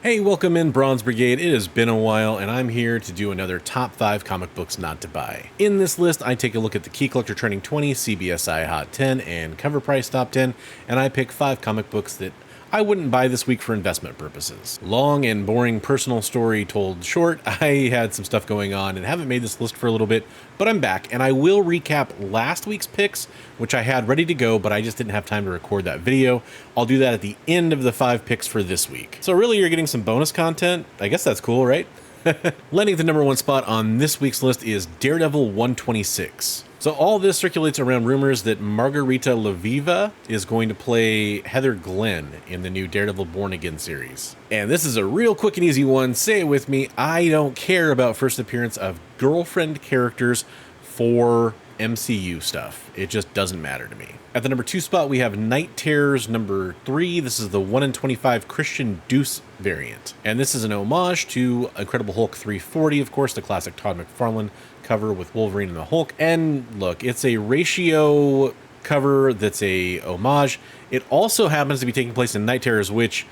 Hey, welcome in Bronze Brigade. It has been a while, and I'm here to do another top 5 comic books not to buy. In this list, I take a look at the Key Collector Trending 20, CBSI Hot 10, and Cover Price Top 10, and I pick 5 comic books that I wouldn't buy this week for investment purposes. Long and boring personal story told short, I had some stuff going on and haven't made this list for a little bit, but I'm back, and I will recap last week's picks, which I had ready to go, but I just didn't have time to record that video. I'll do that at the end of the 5 picks for this week. So really, you're getting some bonus content. I guess that's cool, right? Landing the number 1 spot on this week's list is Daredevil 126. So all this circulates around rumors that Margarita Laviva is going to play Heather Glenn in the new Daredevil Born Again series. And this is a real quick and easy one. Say it with me. I don't care about first appearance of girlfriend characters for MCU stuff. It just doesn't matter to me. At the number 2 spot, we have Night Terrors number 3. This is the 1 in 25 Christian Deuce variant. And this is an homage to Incredible Hulk 340, of course, the classic Todd McFarlane cover with Wolverine and the Hulk. And look, it's a ratio cover that's a homage. It also happens to be taking place in Night Terrors, which,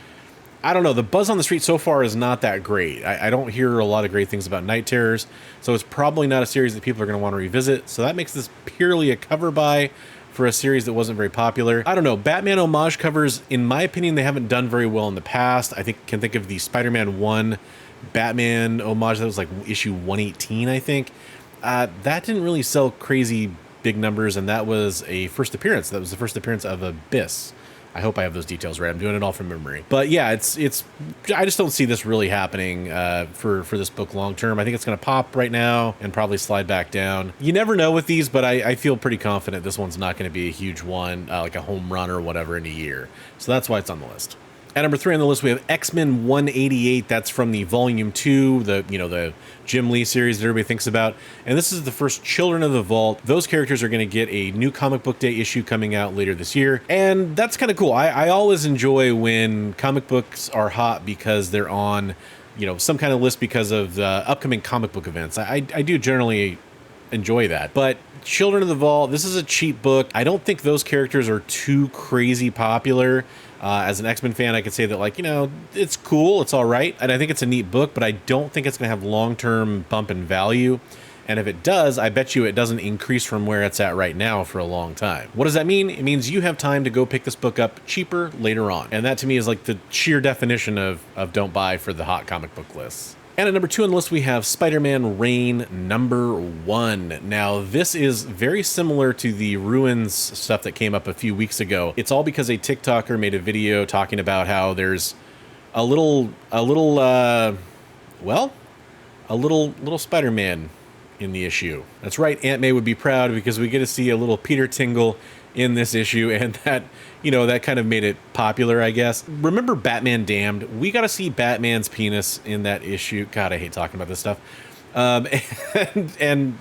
I don't know, the buzz on the street so far is not that great. I don't hear a lot of great things about Night Terrors, so it's probably not a series that people are going to want to revisit. So that makes this purely a cover buy for a series that wasn't very popular. I don't know, Batman homage covers, in my opinion, they haven't done very well in the past. I can think of the Spider-Man 1 Batman homage that was like issue 118, I think. That didn't really sell crazy big numbers, and that was a first appearance. That was the first appearance of Abyss. I hope I have those details right. I'm doing it all from memory. But yeah, it's. I just don't see this really happening for this book long term. I think it's going to pop right now and probably slide back down. You never know with these, but I feel pretty confident this one's not going to be a huge one, like a home run or whatever in a year. So that's why it's on the list. At number 3 on the list, we have XMen 188. That's from the Volume 2, the Jim Lee series that everybody thinks about. And this is the first Children of the Vault. Those characters are going to get a new comic book day issue coming out later this year. And that's kind of cool. I always enjoy when comic books are hot because they're on, some kind of list because of the upcoming comic book events. I do generally enjoy that. But Children of the Vault, this is a cheap book. I don't think those characters are too crazy popular. As an X-Men fan, I could say that, it's cool, it's all right, and I think it's a neat book, but I don't think it's going to have long-term bump in value. And if it does, I bet you it doesn't increase from where it's at right now for a long time. What does that mean? It means you have time to go pick this book up cheaper later on. And that to me is like the sheer definition of don't buy for the hot comic book lists. And at number 2 on the list, we have Spiderman Reign number 1. Now, this is very similar to the Ruins stuff that came up a few weeks ago. It's all because a TikToker made a video talking about how there's a little Spider-Man in the issue. That's right, Aunt May would be proud because we get to see a little Peter Tingle in this issue, and that, that kind of made it popular, I guess. Remember Batman Damned? We got to see Batman's penis in that issue. God, I hate talking about this stuff. And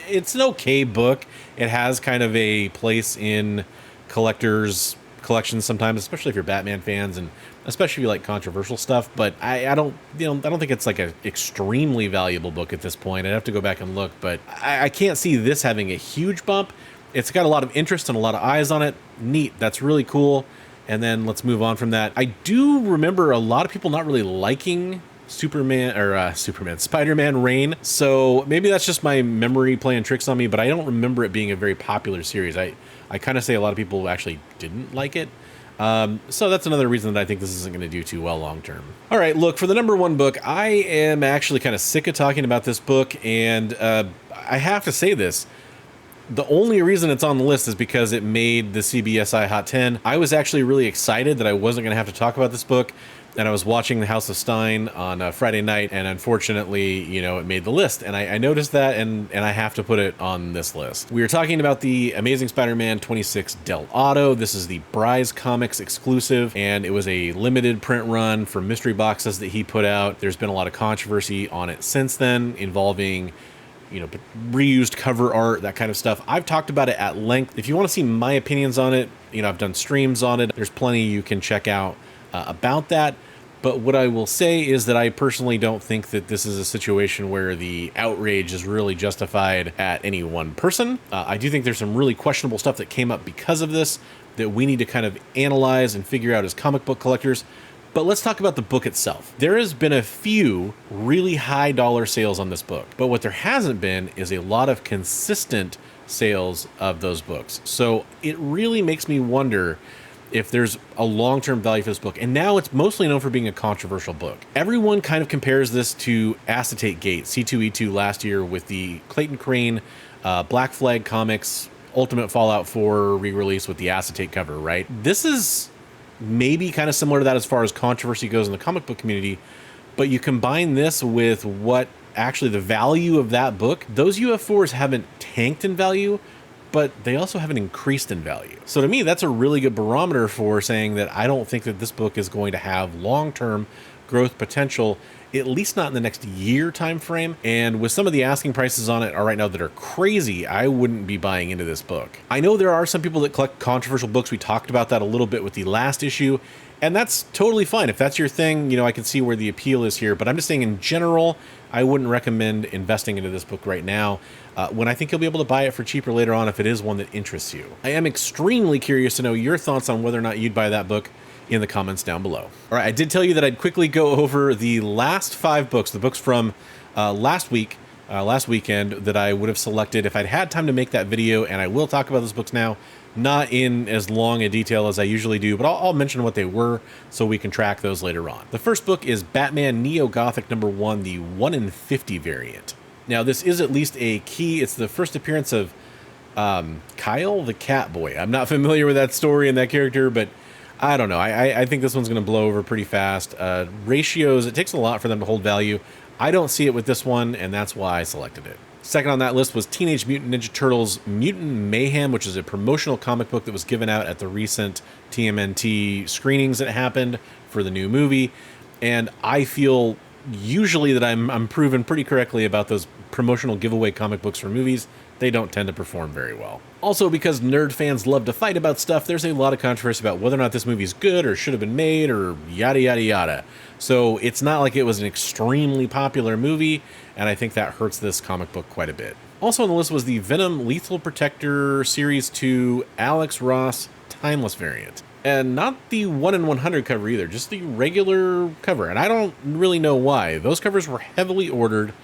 it's an okay book. It has kind of a place in collectors' collections sometimes, especially if you're Batman fans and especially if you like controversial stuff. But I don't think it's like an extremely valuable book at this point. I'd have to go back and look, but I can't see this having a huge bump. It's got a lot of interest and a lot of eyes on it. Neat. That's really cool. And then let's move on from that. I do remember a lot of people not really liking Spider-Man Reign. So maybe that's just my memory playing tricks on me, but I don't remember it being a very popular series. I kind of say a lot of people actually didn't like it. So that's another reason that I think this isn't going to do too well long term. All right, look, for the number 1 book, I am actually kind of sick of talking about this book, and I have to say this. The only reason it's on the list is because it made the CBSI Hot 10. I was actually really excited that I wasn't going to have to talk about this book, and I was watching The House of Stein on Friday night, and unfortunately, it made the list. And I noticed that, and I have to put it on this list. We are talking about the Amazing Spider-Man 26 Del Auto. This is the Bryce Comics exclusive, and it was a limited print run for mystery boxes that he put out. There's been a lot of controversy on it since then, involving reused cover art, that kind of stuff. I've talked about it at length. If you want to see my opinions on it, I've done streams on it. There's plenty you can check out about that. But what I will say is that I personally don't think that this is a situation where the outrage is really justified at any one person. I do think there's some really questionable stuff that came up because of this that we need to kind of analyze and figure out as comic book collectors. But let's talk about the book itself. There has been a few really high dollar sales on this book, but what there hasn't been is a lot of consistent sales of those books. So it really makes me wonder if there's a long-term value for this book. And now it's mostly known for being a controversial book. Everyone kind of compares this to Acetate Gate, C2E2 last year with the Clayton Crane Black Flag Comics Ultimate Fallout 4 re-release with the acetate cover, right? This is maybe kind of similar to that as far as controversy goes in the comic book community, but you combine this with what actually the value of that book, those UF4s haven't tanked in value, but they also haven't increased in value. So to me, that's a really good barometer for saying that I don't think that this book is going to have long-term growth potential, at least not in the next year time frame. And with some of the asking prices on it are right now that are crazy, I wouldn't be buying into this book. I know there are some people that collect controversial books. We talked about that a little bit with the last issue, and that's totally fine. If that's your thing, you know, I can see where the appeal is here, but I'm just saying in general, I wouldn't recommend investing into this book right now when I think you'll be able to buy it for cheaper later on if it is one that interests you. I am extremely curious to know your thoughts on whether or not you'd buy that book in the comments down below. All right, I did tell you that I'd quickly go over the last 5 books, the books from last weekend that I would have selected if I'd had time to make that video, and I will talk about those books now, not in as long a detail as I usually do, but I'll mention what they were so we can track those later on. The first book is Batman Neo Gothic #1, the 1 in 50 variant. Now, this is at least a key. It's the first appearance of Kyle the Catboy. I'm not familiar with that story and that character, but I don't know. I think this one's going to blow over pretty fast. Ratios, it takes a lot for them to hold value. I don't see it with this one, and that's why I selected it. Second on that list was Teenage Mutant Ninja Turtles Mutant Mayhem, which is a promotional comic book that was given out at the recent TMNT screenings that happened for the new movie. And I feel usually that I'm proven pretty correctly about those promotional giveaway comic books for movies. They don't tend to perform very well. Also, because nerd fans love to fight about stuff, there's a lot of controversy about whether or not this movie's good or should have been made or yada, yada, yada. So it's not like it was an extremely popular movie, and I think that hurts this comic book quite a bit. Also on the list was the Venom Lethal Protector Series 2 Alex Ross Timeless variant. And not the 1 in 100 cover either, just the regular cover. And I don't really know why. Those covers were heavily ordered.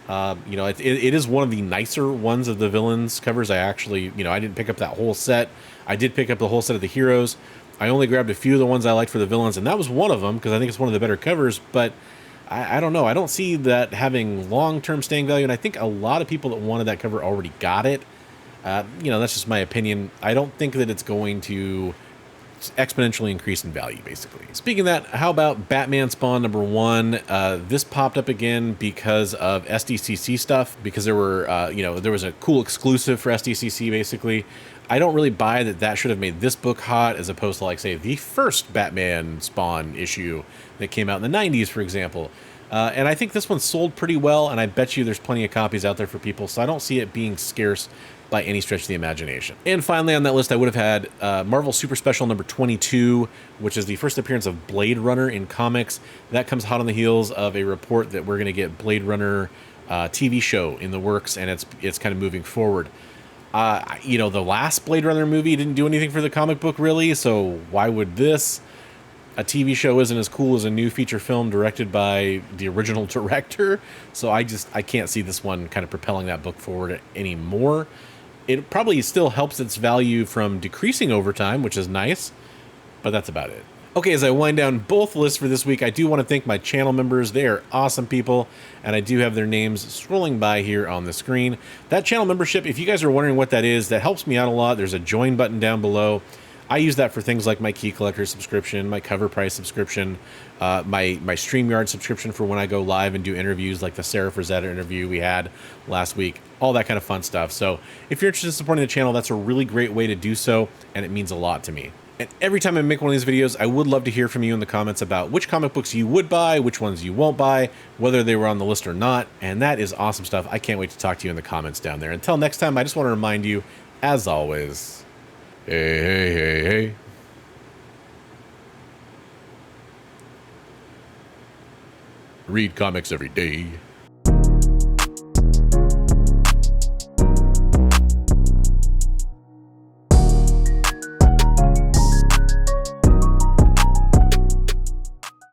You know, it is one of the nicer ones of the villains covers. I actually, you know, I didn't pick up that whole set. I did pick up the whole set of the heroes. I only grabbed a few of the ones I liked for the villains, and that was one of them because I think it's one of the better covers, but I don't know. I don't see that having long-term staying value, and I think a lot of people that wanted that cover already got it. You know, that's just my opinion. I don't think that it's going to exponentially increase in value, basically. Speaking of that, how about Batman Spawn #1? This popped up again because of SDCC stuff, because there were, you know, there was a cool exclusive for SDCC, basically. I don't really buy that that should have made this book hot as opposed to, like, say, the first Batman Spawn issue that came out in the 90s, for example. And I think this one sold pretty well, and I bet you there's plenty of copies out there for people, so I don't see it being scarce by any stretch of the imagination. And finally on that list, I would have had Marvel Super Special #22, which is the first appearance of Blade Runner in comics. That comes hot on the heels of a report that we're going to get Blade Runner TV show in the works, and it's kind of moving forward. You know, the last Blade Runner movie didn't do anything for the comic book, really, so why would this? A TV show isn't as cool as a new feature film directed by the original director, so I can't see this one kind of propelling that book forward anymore. It probably still helps its value from decreasing over time, which is nice, but that's about it. Okay, as I wind down both lists for this week, I do want to thank my channel members. They are awesome people, and I do have their names scrolling by here on the screen. That channel membership, if you guys are wondering what that is, that helps me out a lot. There's a join button down below. I use that for things like my Key Collector subscription, my COVRPRICE subscription, my StreamYard subscription for when I go live and do interviews like the Sarah Frazetta interview we had last week, all that kind of fun stuff. So if you're interested in supporting the channel, that's a really great way to do so, and it means a lot to me. And every time I make one of these videos, I would love to hear from you in the comments about which comic books you would buy, which ones you won't buy, whether they were on the list or not, and that is awesome stuff. I can't wait to talk to you in the comments down there. Until next time, I just want to remind you, as always, hey, hey, hey, hey. Read comics every day.